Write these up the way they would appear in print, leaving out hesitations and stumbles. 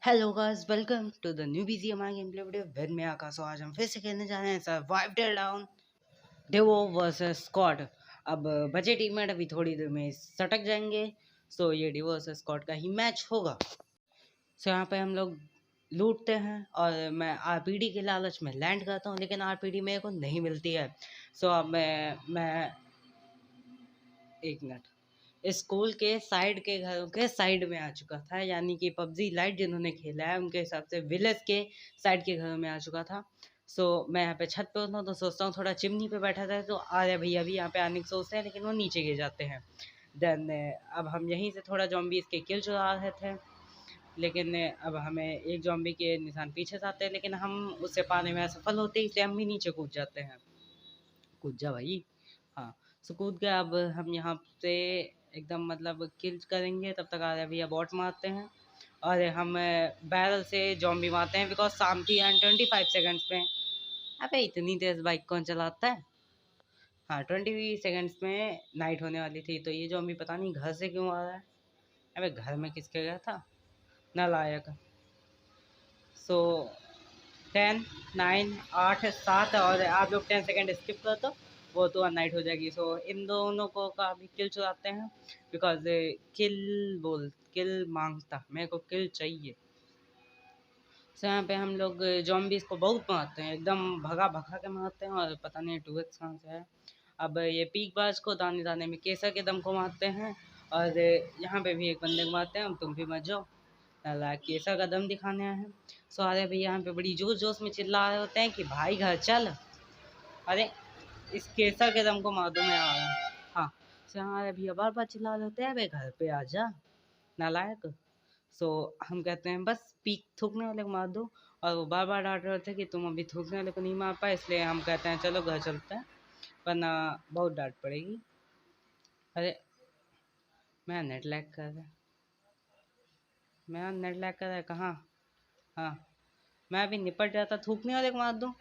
Hello guys, welcome to the new BGMI game play video with me Akash. आज हम फिर से खेलने जा रहे हैं survive till dawn duo versus squad. अब बचे टीममेट अभी थोड़ी देर में सटक जाएंगे। सो ये डेवो वर्सेस स्कॉट का ही मैच होगा। सो यहाँ पे हम लोग लूटते हैं और मैं आरपीडी के लालच में लैंड करता हूँ, लेकिन आरपीडी मेरे को नहीं मिलती है। सो अब मैं एक मिनट, स्कूल के साइड के घरों के साइड में आ चुका था, यानी कि पबजी लाइट जिन्होंने खेला है उनके हिसाब से विलेज के साइड के घरों में आ चुका था। सो मैं यहाँ पे छत पे होता हूँ तो सोचता हूँ थोड़ा चिमनी पे बैठा था, तो आर्य भैया भी यहाँ पे आने की सोचते हैं, लेकिन वो नीचे गिर जाते हैं। देन अब हम यहीं से थोड़ा जॉम्बीज के किल चुरा रहे थे, लेकिन अब हमें एक जॉम्बी के निशान पीछे से आते हैं, लेकिन हम उसे पाने में असफल होते हैं, इसलिए हम भी नीचे कूद जाते हैं। कूद जा भाई। हाँ, सो कूद के अब हम यहाँ से एकदम मतलब किल करेंगे, तब तक आ रहे भैया बॉट मारते हैं और हम बैरल से जॉम्बी मारते हैं, बिकॉज शाम की एंड 25 सेकंड्स में। अबे इतनी तेज बाइक कौन चलाता है। हाँ, 20 सेकंड्स में नाइट होने वाली थी, तो ये जॉम्बी पता नहीं घर से क्यों आ रहा है। अबे घर में किसके गया था नालायक। सो 10 9 8 7 और आप लोग 10 सेकंड स्किप कर दो, वो तो नाइट हो जाएगी। सो इन दोनों को का भी किल चुराते हैं, बिकॉज किल मांगता, मेरे को किल चाहिए। सो यहाँ पे हम लोग जॉम्बीज को बहुत मारते हैं, एकदम भगा भगा के मारते हैं, और पता नहीं 2x कहाँ से है। अब ये पीक बाज को दाने दाने में केसर के दम को मारते हैं, और यहाँ पे भी एक बंदे को मारते हैं। तुम भी मत जाओ, साला केसर का दम दिखाने आए हैं। सो अरे भैया यहाँ पे बड़ी जोश जोश में चिल्ला रहे होते हैं कि भाई घर चल। अरे इस केसर के दम को मार दो, मैं आ रहा हूँ। हाँ, सो हमारे भैया बार बार चिल्ला रहे होते हैं, भाई घर पे आ जा नालायक। सो हम कहते हैं बस पीक थूकने वाले को मार दो, और वो बार बार डांट रहे थे कि तुम अभी थूकने वाले को नहीं मार पाए, इसलिए हम कहते हैं चलो घर चलते हैं, वरना बहुत डांट पड़ेगी। अरे मैं नेट लैग कर रहा है, मेरा नेट लैग कर रहा है कहाँ। हाँ, मैं अभी निपट जाता, थूकने वाले को मार दूँ।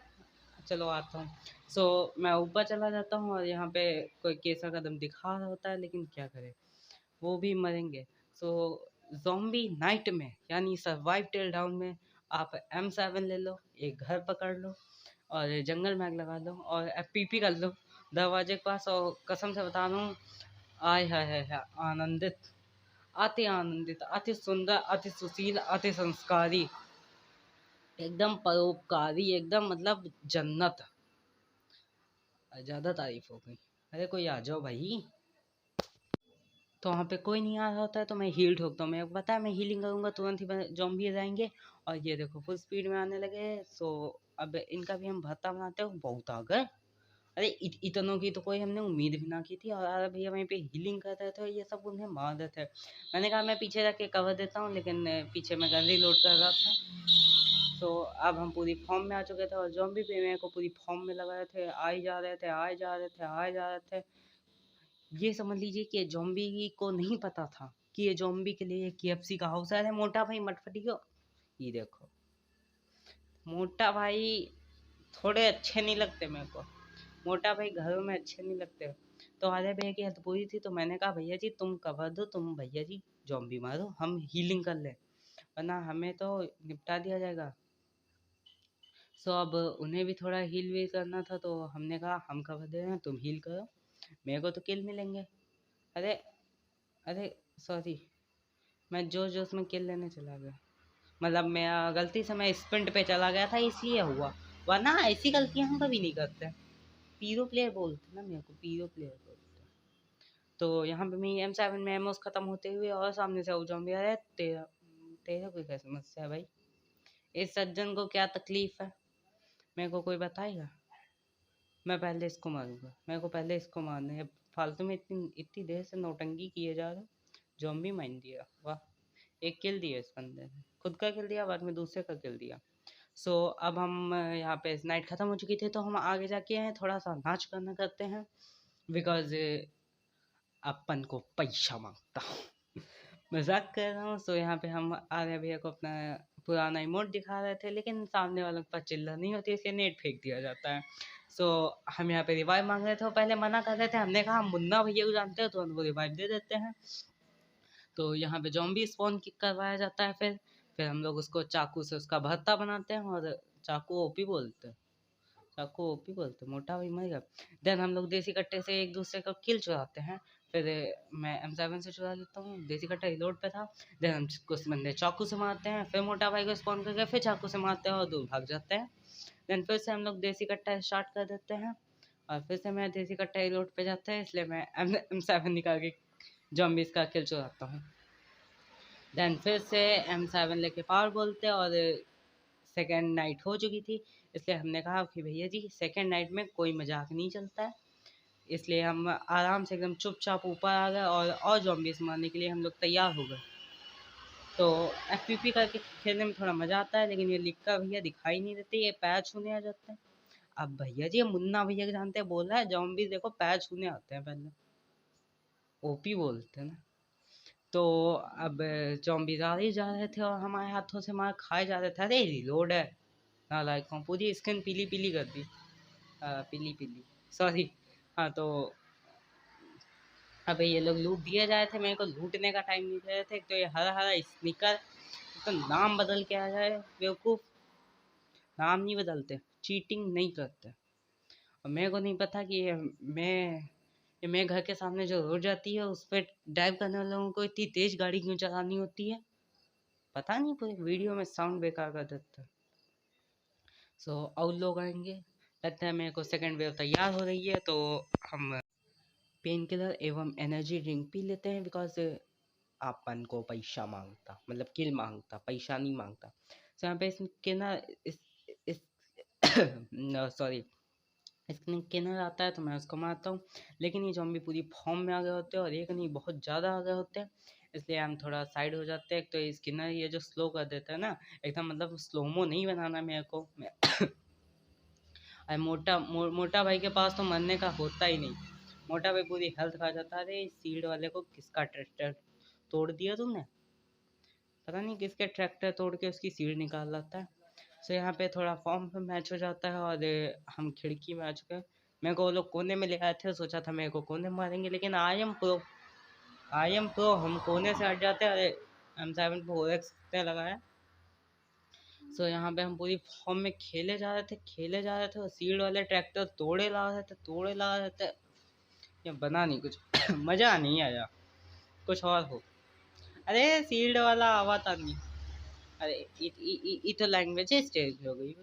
चलो आता हूँ। सो मैं ऊपर चला जाता हूँ, और यहाँ पे कोई केसर कदम दिखा रहा होता है, लेकिन क्या करे, वो भी मरेंगे। सो ज़ॉम्बी नाइट में यानी सर्वाइव टिल डाउन में आप M7 ले लो, एक घर पकड़ लो और जंगल मैग लगा लो और FPP कर लो दरवाजे के पास, और कसम से बता रहा हूँ, आय हाय हाय हाय, आनंदित, अति सुंदर, अति सुशील, अति संस्कारी, एकदम परोपकारी, एकदम मतलब जन्नत। ज़्यादा तारीफ हो गई। अरे कोई आ जाओ भाई। तो वहाँ पे कोई नहीं आ रहा होता है, तो मैं हील ठोकता हूँ। मेरे को पता है मैं हीलिंग करूँगा तुरंत ही जॉम्बी आ जाएंगे, और ये देखो फुल स्पीड में आने लगे। सो अब इनका भी हम भत्ता बनाते हो, बहुत आ गए। अरे इतनों की तो कोई हमने उम्मीद भी ना की थी, और अरे भैया वहीं पे हीलिंग कर रहे थे, ये सब उन्हें मार रहे थे। मैंने कहा मैं पीछे जाके कवर देता हूँ, लेकिन पीछे मैं गन लोड कर रहा था। तो अब हम पूरी फॉर्म में आ चुके थे, और जॉम्बी भी मेरे को पूरी फॉर्म में लगा रहे थे, आए जा रहे थे, आए जा रहे थे, आए जा रहे थे। ये समझ लीजिए कि ज़ॉम्बी को नहीं पता था कि ये ज़ॉम्बी के लिए KFC का हाउस है। अरे मोटा भाई मत फटियो। ये देखो मोटा भाई थोड़े अच्छे नहीं लगते मेरे को, मोटा भाई घरों में अच्छे नहीं लगते। तो आधे भैया की हेल्थ पूरी थी, तो मैंने कहा भैया जी तुम कवर दो, तुम भैया जी ज़ॉम्बी मारो, हम हीलिंग कर लें, वरना हमें तो निपटा दिया जाएगा। सो अब उन्हें भी थोड़ा हील वील करना था, तो हमने कहा हम कवर दे रहे हैं, तुम हील करो, मेरे को तो किल मिलेंगे। अरे अरे सॉरी, मैं जोश जोश में किल लेने चला गया, मतलब मैं गलती से मैं स्प्रिंट पे चला गया था, इसलिए हुआ, वरना ऐसी गलतियां हम कभी नहीं करते। पीरो प्लेयर बोलते ना मेरे को, पीरो प्लेयर बोलते। तो यहाँ पे मैं M7 में एमोस खत्म होते हुए, और सामने से जॉम्बी आ रहा है। तेरा तेरा कोई क्या समस्या है भाई, इस सज्जन को क्या तकलीफ है, मेरे को कोई बताएगा। मैं पहले इसको मारूंगा, मेरे को पहले इसको मारना है। फालतू में इतनी इतनी देर से नौटंकी किए जा रहे। जॉम्बी माइन दिया, वाह। एक किल दिया इस बंदे ने, खुद का किल दिया, बाद में दूसरे का किल दिया। सो अब हम यहाँ पे नाइट ख़त्म हो चुकी थी, तो हम आगे जाके हैं थोड़ा सा नाच करना करते हैं, बिकॉज अपन को पैसा मांगता। मजाक कर रहा हूँ। सो यहाँ पे हम आर्या भैया को अपना पुराना इमोट दिखा रहे थे, लेकिन सामने वालों के पास चिल्ला नहीं होती, इसलिए नेट फेंक दिया जाता है। सो हम यहाँ पे रिवाइव मांग रहे थे, वो पहले मना कर रहे थे, हमने कहा हम मुन्ना भैया को जानते हो, तो उनको रिवाइव दे देते हैं। तो यहाँ पे जॉम्बी स्पॉन किक करवाया जाता है, फिर फिर हम लोग उसको चाकू से उसका भर्ता बनाते हैं, और चाकू ओपी बोलते हैं, चाकू ओपी बोलते हैं, मोटा भाई मर गया। देन हम लोग देसी कट्टे से एक दूसरे का किल चुराते हैं। फिर मैं M7 से चुरा लेता हूँ, देसी कट्टा रिलोड पे था। देन हम कुछ बंदे चाकू से मारते हैं, फिर मोटा भाई को स्पॉन करके फिर चाकू से मारते हैं और दूर भाग जाते हैं। देन फिर से हम लोग देसी कट्टा स्टार्ट कर देते हैं, और फिर से मैं देसी कट्टा रिलोड पे जाता है, इसलिए मैं M7 निकाल के ज़ॉम्बीज़ का किल चुराता हूँ। देन फिर से M7 लेके पावर बोलते हैं, और सेकेंड नाइट हो चुकी थी, इसलिए हमने कहा कि भैया जी सेकेंड नाइट में कोई मजाक नहीं चलता है, इसलिए हम आराम से एकदम चुपचाप ऊपर आ गए, और ज़ॉम्बीज़ मारने के लिए हम लोग तैयार हो गए। तो FPP करके खेलने में थोड़ा मज़ा आता है, लेकिन ये लिखकर भैया दिखाई नहीं देते, ये पैर छूने आ जाते हैं। अब भैया जी मुन्ना भैया के जानते हैं, बोल रहा है ज़ॉम्बीज़ देखो पैर छूने आते हैं, पहले ओपी बोलते हैं ना। तो अब ज़ॉम्बीज़ आ ही जा रहे थे और हमारे हाथों से मार खाए जा रहे थे। अरे रिलोड है, नालायक हूँ, पूरी स्किन पीली पीली कर दी, पीली पीली, सॉरी। हाँ तो अब ये लोग लूट दिए जा रहे थे, मेरे को लूटने का टाइम नहीं दे रहे थे। तो ये हरा हरा स्निकर तो नाम बदल के आ जाए, बेवकूफ़, नाम नहीं बदलते, चीटिंग नहीं करते। और मेरे को नहीं पता कि ये मेरे घर के सामने जो रोड जाती है उस पर ड्राइव करने वाले लोगों को इतनी तेज़ गाड़ी क्यों चलानी होती है, पता नहीं, पूरी वीडियो में साउंड बेकार कर देता है। सो और लोग आएंगे, लगता है मेरे को सेकेंड वेव तैयार हो रही है, तो हम पेन किलर एवं एनर्जी ड्रिंक पी लेते हैं, बिकॉज अपन को पैसा मांगता, मतलब किल मांगता, पैसा नहीं मांगता। सो यहाँ पे इसके ना इस सॉरी इसके किनर आता है तो मैं उसको मारता हूँ, लेकिन ये ज़ॉम्बी पूरी फॉर्म में आ गए होते हैं, और एक नहीं बहुत ज़्यादा आ गए होते हैं, इसलिए हम थोड़ा साइड हो जाते हैं। तो ये स्किनर ये जो स्लो कर देता है ना एकदम, मतलब स्लोमो नहीं बनाना मेरे को। अरे मोटा भाई के पास तो मरने का होता ही नहीं, मोटा भाई पूरी हेल्थ खा जाता है। अरे सील्ड वाले को किसका ट्रैक्टर तोड़ दिया तुमने, पता नहीं किसके ट्रैक्टर तोड़ के उसकी सील्ड निकाल लाता है। सो यहाँ पे थोड़ा फॉर्म पे मैच हो जाता है, और हम खिड़की में आ चुके हैं। मेरे को वो लोग कोने में ले आए थे, सोचा था मेरे को कोने में मारेंगे, लेकिन आई एम प्रो, हम कोने से हट जाते हैं। अरे M7 पे OX लगाया। सो यहाँ पे हम पूरी फॉर्म में खेले जा रहे थे, और सील्ड वाले ट्रैक्टर तोड़े ला रहे थे, ये बना नहीं कुछ मज़ा नहीं आया, कुछ और हो। अरे सील्ड वाला आवा था नहीं, अरे तो लैंग्वेज चेंज हो गई।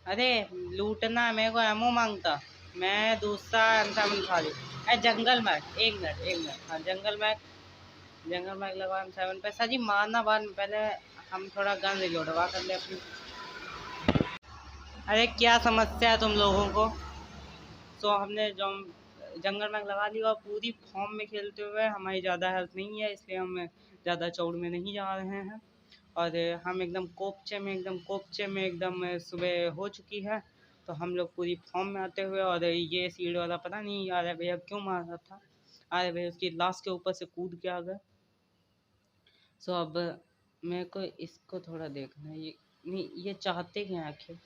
अरे लूटना, मेरे को एमओ मांगता, मैं दूसरा M7 खा ली। अरे जंगल मैग, एक मिनट, हाँ जंगल मैग लगा M7 पे। सर जी मारना बाद में, पहले हम थोड़ा गन रिलोडवा कर ले अपनी। अरे क्या समस्या है तुम लोगों को। सो हमने जंगल मैग लगा लिया, और पूरी फॉर्म में खेलते हुए हमारी ज़्यादा हेल्थ नहीं है, इसलिए हम ज़्यादा चौड़ में नहीं जा रहे हैं, और हम एकदम कोपचे में एकदम सुबह हो चुकी है। तो हम लोग पूरी फॉर्म में आते हुए, और ये सीड वाला पता नहीं यार भैया क्यों मार रहा था, अरे भैया उसकी लाश के ऊपर से कूद के आ गए। सो अब मेरे को इसको थोड़ा देखना है, ये नहीं, ये चाहते क्या आखिर,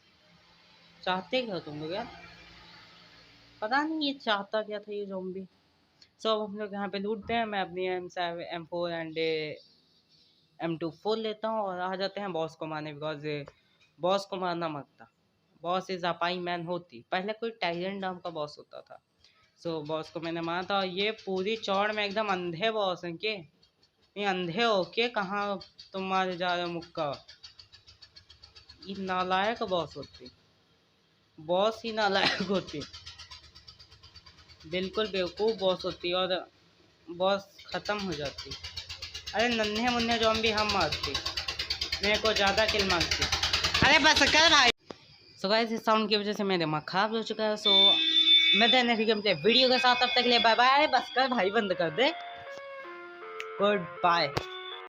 चाहते क्या तुम लोग यार, पता नहीं ये चाहता क्या था ये ज़ॉम्बी। सो अब हम लोग यहाँ पे लूटते हैं, मैं अपनी M7 M4 एंड M24 लेता हूँ, और आ जाते हैं बॉस को मारने, बिकॉज बॉस को मारना मरता, बॉस इज अपाई मैन होती। पहले कोई टाइजन नाम का बॉस होता था। सो बॉस को मैंने मारा था, और ये पूरी चौड़ में एकदम अंधे बॉस हैं के, ये अंधे हो के कहाँ तुम मारे जा रहे हो मुक्का, ये नालायक बॉस होती, बॉस ही नालायक होती, बिल्कुल बेवकूफ़ बॉस होती, और बॉस ख़त्म हो जाती। अरे नन्हे मुन्ने ज़ॉम्बी हम मारती, मेरे को ज़्यादा किल मांगती। अरे बस कर भाई। सो गाइस इस साउंड की वजह से मेरा दिमाग खराब हो चुका है। सो मैं देने वीडियो के साथ, तब तक ले बाय बाय। बस कर भाई, बंद कर दे, गुड बाय।